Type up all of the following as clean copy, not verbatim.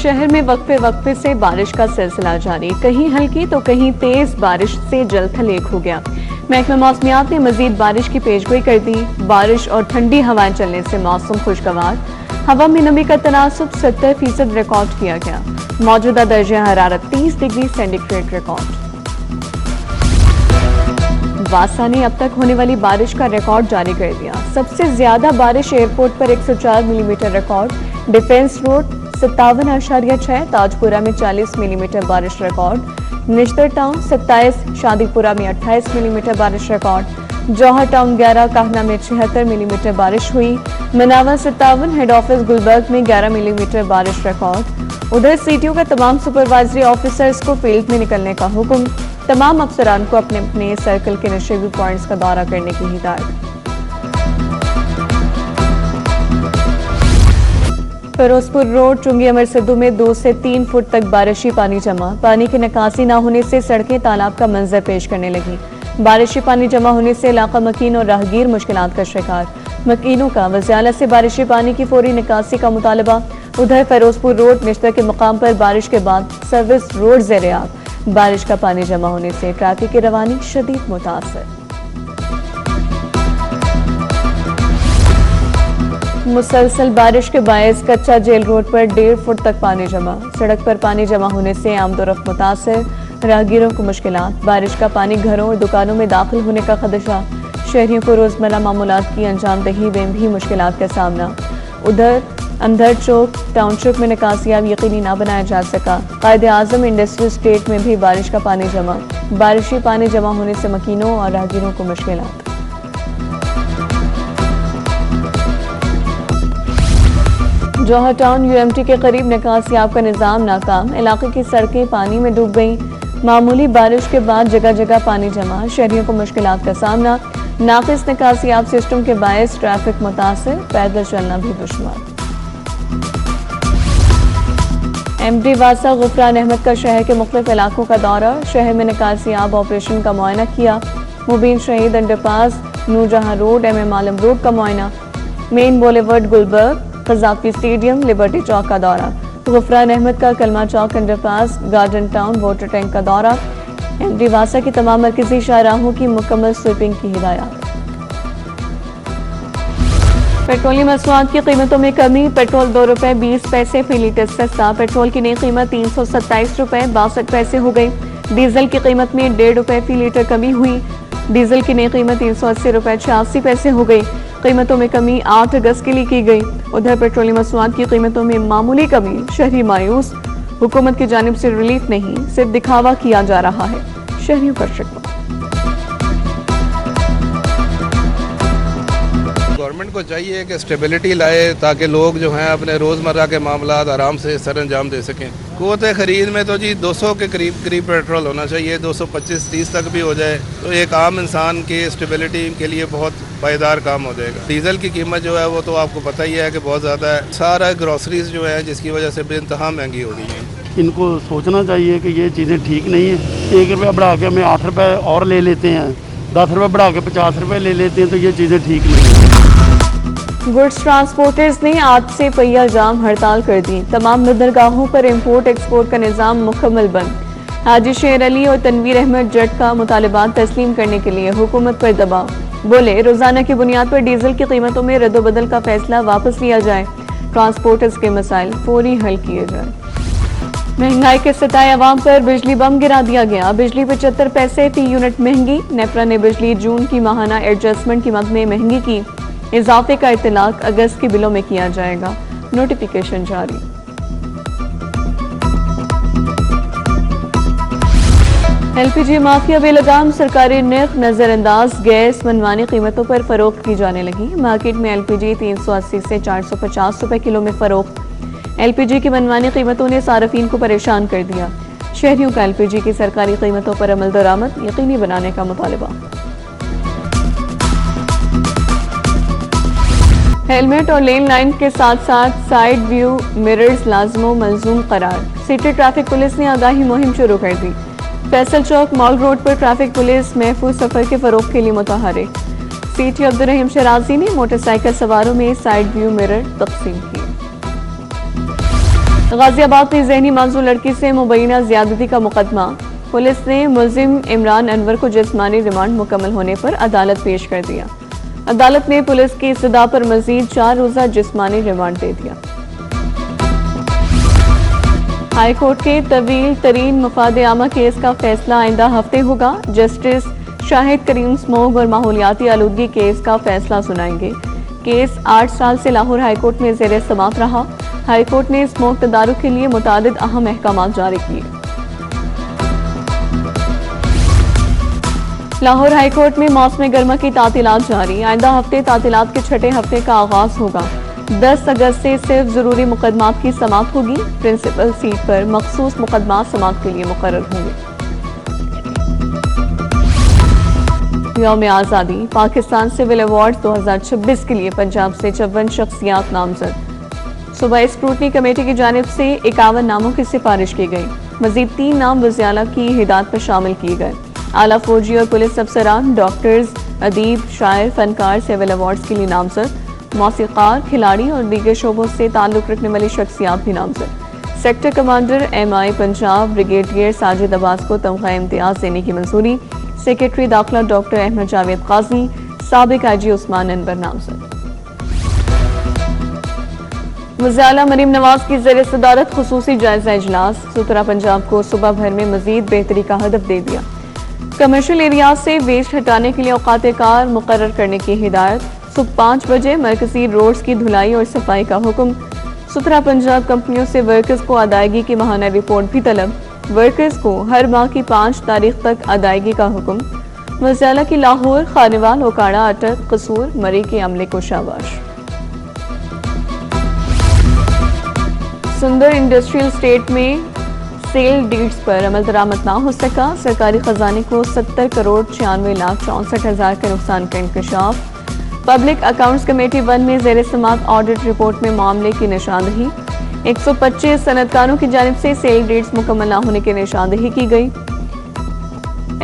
शहर में वक्फे वक्फे से बारिश का सिलसिला जारी, कहीं हल्की तो कहीं तेज बारिश से जल थल एक हो गया। महकमा मौसमियात ने मजीद बारिश की पेशगोई कर दी। बारिश और ठंडी हवाएं चलने से मौसम खुशगवार, हवा में नमी का तनासुब 70% रिकॉर्ड किया गया। मौजूदा दर्जा हरारत 30 डिग्री सेंटीग्रेड रिकॉर्ड। वासा ने अब तक होने वाली बारिश का रिकॉर्ड जारी कर दिया। सबसे ज्यादा बारिश एयरपोर्ट पर 104 millimetre record, defence road 57.6, Tajpura में 40 मिलीमीटर बारिश रिकॉर्ड, निश्तर टाउन 27, शादीपुरा में 28 मिलीमीटर बारिश रिकॉर्ड, जौहर टाउन 11, काहना में 76 मिलीमीटर बारिश हुई, मनावा 57, हेड ऑफिस गुलबर्ग में 11 मिलीमीटर बारिश रिकॉर्ड। उधर सीटीओ का तमाम सुपरवाइजरी ऑफिसर्स को फील्ड में निकलने का हुक्म, तमाम अफसरान को अपने अपने सर्कल के नशेबी पॉइंट्स का दौरा करने की हिदायत। फिरोजपुर रोड चुंगी अमर सिद्धू में 2 से 3 फुट तक बारिशी पानी जमा, पानी की निकासी न होने से सड़कें तालाब का मंजर पेश करने लगी। बारिशी पानी जमा होने से इलाका मकीन और राहगीर मुश्किलात का शिकार। मकीनों का वज़ालत से बारिशी पानी की फौरी निकासी का मुतालबा। उधर फिरोजपुर रोड निश्तर के मकाम पर बारिश के बाद सर्विस रोड ज़ेर-ए-आब, बारिश का पानी जमा होने से ट्रैफिक की रवानी शदीद मुतासर। मुसलसल बारिश के बायस कच्चा जेल रोड पर 1.5 फुट तक पानी जमा, सड़क पर पानी जमा होने से आमदोरफ्त मुतासर, राहगीरों को मुश्किलात। बारिश का पानी घरों और दुकानों में दाखिल होने का खदशा, शहरियों को रोजमर्रा मामूलात की अंजामदही में भी मुश्किलात का सामना। उधर अंधर चौक टाउनशिप में निकासियाब यकीनी न बनाया जा सका। कायदे आजम इंडस्ट्रियल स्टेट में भी बारिश का पानी जमा, बारिशी पानी जमा होने से मकीनों और राहगीरों को मुश्किलात। जौहर टाउन यूएमटी के करीब निकासियाब का निजाम नाकाम, इलाके की सड़कें पानी में डूब गईं। मामूली बारिश के बाद जगह जगह पानी जमा, शहरियों को मुश्किलात का सामना। नाकिस निकासियाब सिस्टम के बायस ट्रैफिक मुतासिर, पैदल चलना भी दुश्वार। एमडी वासा गुफरान अहमद का शहर के मुख्तलिफ इलाकों का दौरा, शहर में निकासियाब ऑपरेशन का मुआयना किया। Mubeen Shaheed underpass, Noorjahan road, MM Alam road का मुआयना। Main boulevard Gulberg, Gaddafi stadium, liberty Chowk का दौरा। गुफरान अहमद का Kalma Chowk underpass, garden town, water tank का दौरा। एमडी वासा की तमाम मरकजी शाहराहों की मुकम्मल स्वीपिंग की हिदायत। पेट्रोलियम मसनूआत की कीमतों में कमी, पेट्रोल 2 रुपए 20 पैसे फी लीटर सस्ता, पेट्रोल की नई कीमत 327 रुपए 62 पैसे हो गई। डीजल की कीमत में 1.5 रुपए फी लीटर कमी हुई, डीजल की नई कीमत 380 रुपए 86 पैसे हो गई। कीमतों में कमी 8 अगस्त के लिए की गई। उधर पेट्रोलियम मसनूआत की कीमतों में मामूली कमी, शहरी मायूस, हुकूमत की जानिब से रिलीफ नहीं, सिर्फ दिखावा किया जा रहा है, शहरियों का शिकवा। गवर्नमेंट को चाहिए कि स्टेबिलिटी लाए ताकि लोग जो हैं अपने रोज़मर्रा के मामलात आराम से सर अंजाम दे सकें। क़ुव्वत ख़रीद में तो जी 200 के करीब पेट्रोल होना चाहिए, 225-30 तक भी हो जाए तो एक आम इंसान की स्टेबिलिटी के लिए बहुत पायदार काम हो जाएगा। डीज़ल की कीमत जो है वो तो आपको पता ही है कि बहुत ज़्यादा है। सारा ग्रॉसरीज जो है जिसकी वजह से बेइंतहा महंगी हो गई है। इनको सोचना चाहिए कि ये चीज़ें ठीक नहीं है। 1 रुपया बढ़ा के हमें 8 रुपये और ले लेते हैं, 10 रुपये बढ़ा के 50 रुपये ले लेते हैं, तो ये चीज़ें ठीक नहीं है। गुड्स ट्रांसपोर्टर्स ने आज से पहिया जाम हड़ताल कर दी। तमाम बंदरगाहों पर इंपोर्ट एक्सपोर्ट का निजाम मुकम्मल बंद। हाजी शेर अली और तनवीर अहमद जट का मुतालिबात तस्लीम करने के लिए हुकूमत पर दबाव। बोले रोजाना की बुनियाद पर डीजल की कीमतों में रद्दोबदल का फैसला वापस लिया जाए, ट्रांसपोर्टर्स के मसाइल फौरी हल किए जाए। महंगाई के सताए अवाम पर बिजली बम गिरा दिया गया, बिजली 75 पैसे फी यूनिट महंगी। नेपरा ने बिजली जून की माहाना एडजस्टमेंट की मद में महंगी की, इजाफे का इतलाक अगस्त के बिलों में किया जाएगा, नोटिफिकेशन जारी। LPG माफिया बेलगाम, सरकारी निर्ख नजरअंदाज, गैस मनमानी कीमतों पर फरोख्त की जाने लगी। मार्केट में LPG 380 से 450 रुपए किलो में फरोख्त। LPG की मनमानी कीमतों ने सार्फिन को परेशान कर दिया। शहरियों का LPG की सरकारी कीमतों पर अमल दरामद यकीनी बनाने का मुतालबा। हेलमेट और लेन लाइन के साथ साथ साइड व्यू मिरर्स लाजमो मलजूम करार। सिटी ट्रैफिक पुलिस ने आगाही मुहिम शुरू कर दी। फैसल चौक मॉल रोड पर ट्रैफिक पुलिस महफूज सफर के फरोग के लिए मुतहरिक। सीटी अब्दुर्रहीम शराजी ने मोटरसाइकिल सवारों में साइड व्यू मिरर तकसीम किए। गाजियाबाद में जहनी मांजूर लड़की से मुबैना ज्यादती का मुकदमा, पुलिस ने मुलजिम इमरान अनवर को जिस्मानी रिमांड मुकम्मल होने पर अदालत पेश कर दिया। अदालत ने पुलिस की इस्तदा पर मजीद 4 रोज़ा जिस्मानी रिमांड दे दिया। हाई कोर्ट के तवील तरीन मफाद आमा केस का फैसला आइंदा हफ्ते होगा। जस्टिस शाहिद करीम स्मोग और माहौलियाती आलूदगी केस का फैसला सुनाएंगे। केस 8 साल से लाहौर हाई कोर्ट में ज़ेर समात रहा। हाई कोर्ट ने स्मोक तदारुक के लिए मुतादिद अहम अहकाम जारी किए। लाहौर हाई कोर्ट में मौसम गर्मा की तातीलात जारी। आइंदा हफ्ते तातीलात के छठे हफ्ते का आगाज होगा। 10 अगस्त से सिर्फ जरूरी मुकदमात की समाप्त होगी। प्रिंसिपल सीट पर मखसूस मुकदमात समाप्त के लिए मुकर्रर होंगे। यौम आज़ादी पाकिस्तान सिविल अवार्ड 2026 के लिए पंजाब से 54 शख्सियात नामजद। सूबाई स्क्रूटनी कमेटी की जानिब से 51 नामों की सिफारिश की गई। मजीद 3 नाम वज़ीर की हिदायत पर शामिल किए गए। आला फौजी और पुलिस अफसरान, डॉक्टर्स, अदीब, शायर, फनकार सिविल अवार्ड्स के लिए नामजद। मौसीकार, खिलाड़ी और दीगर शोबों से ताल्लुक रखने वाली शख्सियात भी नामजद। Sector commander MI Punjab brigadier Sajid Abbas को तमगा इम्तियाज देने की मंजूरी। सेक्रेटरी दाखिला डॉक्टर अहमद जावेद काजी, साबिक IG उस्मान अनवर नामजद। वज़ीर आला मरीम नवाज की ज़ेर सदारत खुसूसी जायजा इजलास। सुतरा पंजाब को सुबह भर में मजीद बेहतरी का हदफ दे दिया। कमर्शियल एरिया से वेस्ट हटाने के लिए औकात कार मुकर्रर करने की हिदायत। सुबह 5 बजे मरकजी रोड्स की धुलाई और सफाई का हुक्म। सुतरा पंजाब कंपनियों से वर्कर्स को अदायगी की माहाना रिपोर्ट भी तलब। वर्कर्स को हर माह की 5 तारीख तक अदायगी का हुक्म। वज़ीर आला की लाहौर, खानेवाल, ओकाड़ा, अटक, कसूर, मरी के अमले को शाबाश। सुंदर इंडस्ट्रियल स्टेट में सेल डीड्स पर अमल दरामद ना हो सका। सरकारी खजाने को 70 करोड़ 96 लाख 64 हजार के नुकसान का इंकशाफ। पब्लिक अकाउंट्स कमेटी 1 में ज़ेर समात ऑडिट रिपोर्ट में मामले की निशानदही। 125 सनतकारों की जानिब से सेल डीड्स मुकम्मल ना होने की निशानदही की गई।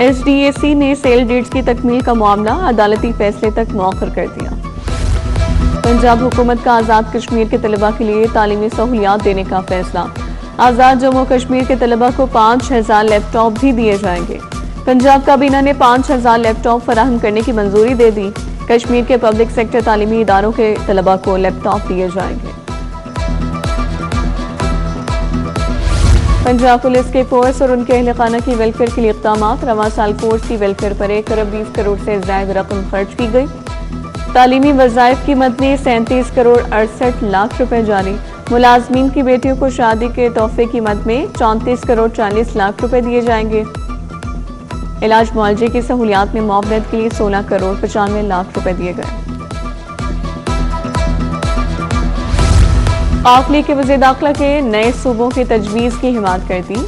SDAC ने सेल डीड्स की तकमील का मामला अदालती फैसले तक मौखर कर दिया। पंजाब हुकूमत का आज़ाद कश्मीर के तलबा के लिए तालीमी सहूलियात देने का फैसला। आज़ाद जम्मू कश्मीर के तलबा को 5000 लैपटॉप भी दिए जाएंगे। पंजाब काबीना ने 5000 लैपटॉप फराहम करने की मंजूरी दे दी। कश्मीर के पब्लिक सेक्टर तालीमी इदारों के तलबा को लैपटॉप दिए जाएंगे। पंजाब पुलिस के फोर्स और उनके अहल खाना की वेलफेयर के लिए इक़दामात। रवां साल फोर्स की वेलफेयर पर 1 अरब 20 करोड़ से ज़ायद रकम खर्च की गई। तालीमी वज़ाइफ की मद में 37 करोड़ 68 लाख रुपए जारी। मुलाजमीन की बेटियों को शादी के तोहफे की मद में 34 करोड़ 40 लाख रुपए दिए जाएंगे। इलाज मुआवजे की सहूलियात में मुआवनत के लिए 16 करोड़ 95 लाख रुपए दिए गए। काफिले के वज़ीर दाखिला के नए सूबों की तजवीज़ की हिमायत कर दी।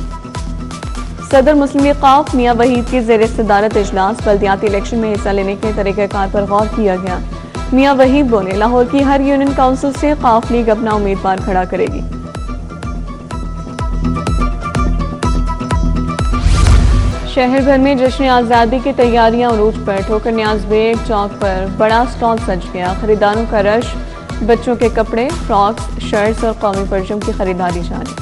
सदर मुस्लिम लीग काफ मियां वहीद की ज़ेर सदारत इजलास। बल्दियाती इलेक्शन में हिस्सा लेने के तरीक़ाकार पर गौर किया गया। मियां वहीद बोले, लाहौर की हर यूनियन काउंसिल से काफ लीग अपना उम्मीदवार खड़ा करेगी। शहर भर में जश्न आज़ादी की तैयारियां उरूज पर। ठोकर न्याज बेग चौक पर बड़ा स्टॉल सज गया। खरीदारों का रश। बच्चों के कपड़े, फ्रॉक्स, शर्ट्स और कौमी परचम की खरीदारी जारी।